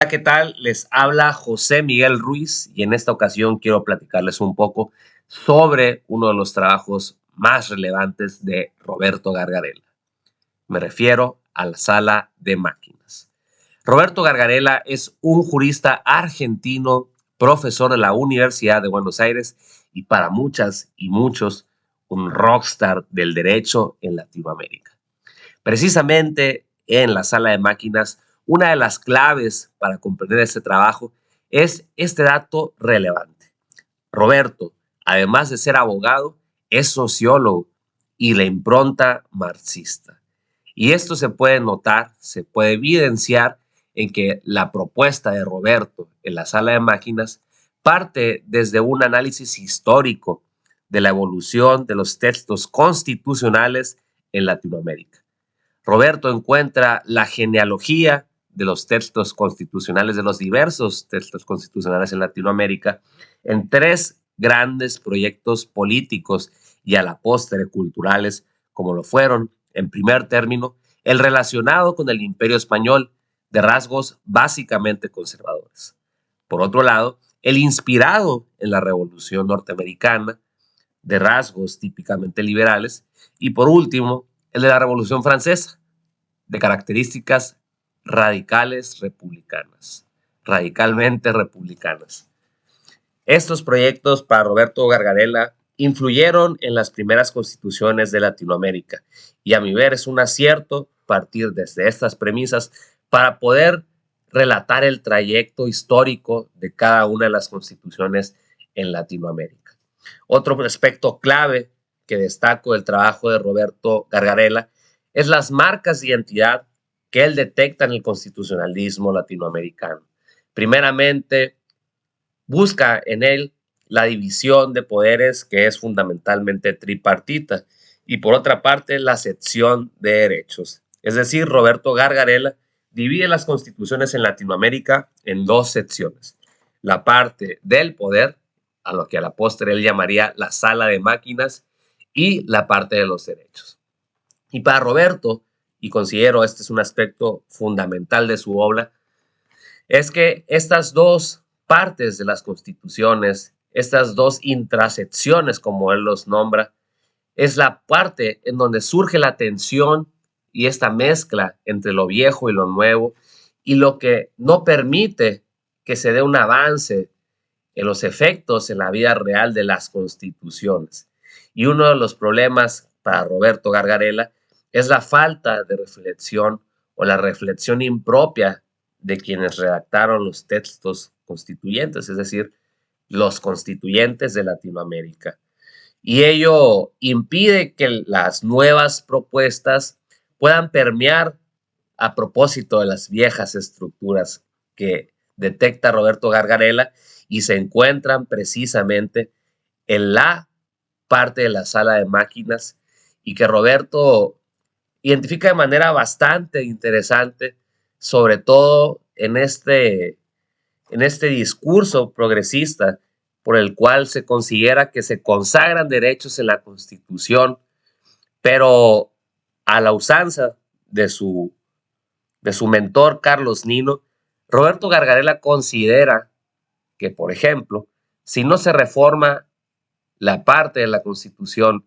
¿Qué tal? Les habla José Miguel Ruiz y en esta ocasión quiero platicarles un poco sobre uno de los trabajos más relevantes de Roberto Gargarella. Me refiero a la sala de máquinas. Roberto Gargarella es un jurista argentino, profesor de la Universidad de Buenos Aires y para muchas y muchos un rockstar del derecho en Latinoamérica. Precisamente en la sala de máquinas, una de las claves para comprender este trabajo es este dato relevante. Roberto, además de ser abogado, es sociólogo y la impronta marxista. Y esto se puede notar, se puede evidenciar en que la propuesta de Roberto en la sala de máquinas parte desde un análisis histórico de la evolución de los textos constitucionales en Latinoamérica. Roberto encuentra la genealogía de los textos constitucionales, de los diversos textos constitucionales en Latinoamérica, en tres grandes proyectos políticos y a la postre culturales, como lo fueron, en primer término, el relacionado con el Imperio Español, de rasgos básicamente conservadores. Por otro lado, el inspirado en la Revolución Norteamericana, de rasgos típicamente liberales, y por último, el de la Revolución Francesa, de características radicales republicanas, radicalmente republicanas. Estos proyectos para Roberto Gargarella influyeron en las primeras constituciones de Latinoamérica y a mi ver es un acierto partir desde estas premisas para poder relatar el trayecto histórico de cada una de las constituciones en Latinoamérica. Otro aspecto clave que destaco del trabajo de Roberto Gargarella es las marcas de identidad que él detecta en el constitucionalismo latinoamericano. Primeramente, busca en él la división de poderes que es fundamentalmente tripartita y por otra parte la sección de derechos. Es decir, Roberto Gargarella divide las constituciones en Latinoamérica en dos secciones. La parte del poder, a lo que a la postre él llamaría la sala de máquinas, y la parte de los derechos. Y para Roberto, y considero este es un aspecto fundamental de su obra, es que estas dos partes de las constituciones, estas dos intrasecciones, como él los nombra, es la parte en donde surge la tensión y esta mezcla entre lo viejo y lo nuevo, y lo que no permite que se dé un avance en los efectos en la vida real de las constituciones. Y uno de los problemas para Roberto Gargarella es la falta de reflexión o la reflexión impropia de quienes redactaron los textos constituyentes, es decir, los constituyentes de Latinoamérica. Y ello impide que las nuevas propuestas puedan permear a propósito de las viejas estructuras que detecta Roberto Gargarella y se encuentran precisamente en la parte de la sala de máquinas y que Roberto identifica de manera bastante interesante, sobre todo en este discurso progresista por el cual se considera que se consagran derechos en la Constitución, pero a la usanza de su mentor Carlos Nino, Roberto Gargarella considera que, por ejemplo, si no se reforma la parte de la Constitución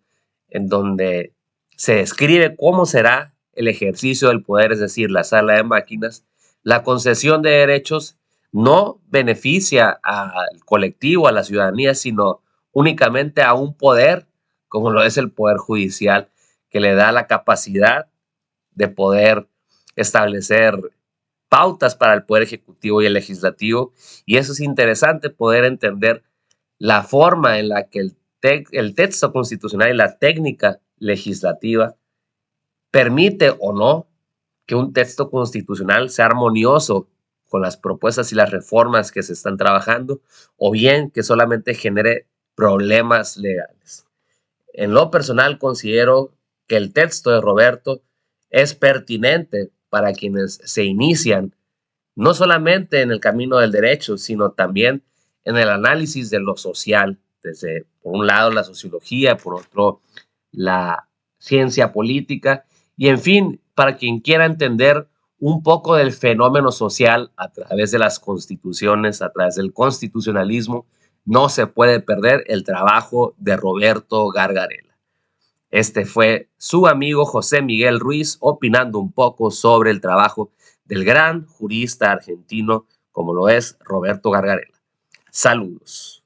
en donde se describe cómo será el ejercicio del poder, es decir, la sala de máquinas, la concesión de derechos no beneficia al colectivo, a la ciudadanía, sino únicamente a un poder, como lo es el poder judicial, que le da la capacidad de poder establecer pautas para el poder ejecutivo y el legislativo. Y eso es interesante, poder entender la forma en la que el texto constitucional y la técnica legislativa permite o no que un texto constitucional sea armonioso con las propuestas y las reformas que se están trabajando, o bien que solamente genere problemas legales. En lo personal considero que el texto de Roberto es pertinente para quienes se inician no solamente en el camino del derecho, sino también en el análisis de lo social, desde por un lado la sociología, por otro la ciencia política, y en fin, para quien quiera entender un poco del fenómeno social a través de las constituciones, a través del constitucionalismo. No se puede perder el trabajo de Roberto Gargarella. Este fue su amigo José Miguel Ruiz opinando un poco sobre el trabajo del gran jurista argentino como lo es Roberto Gargarella. Saludos.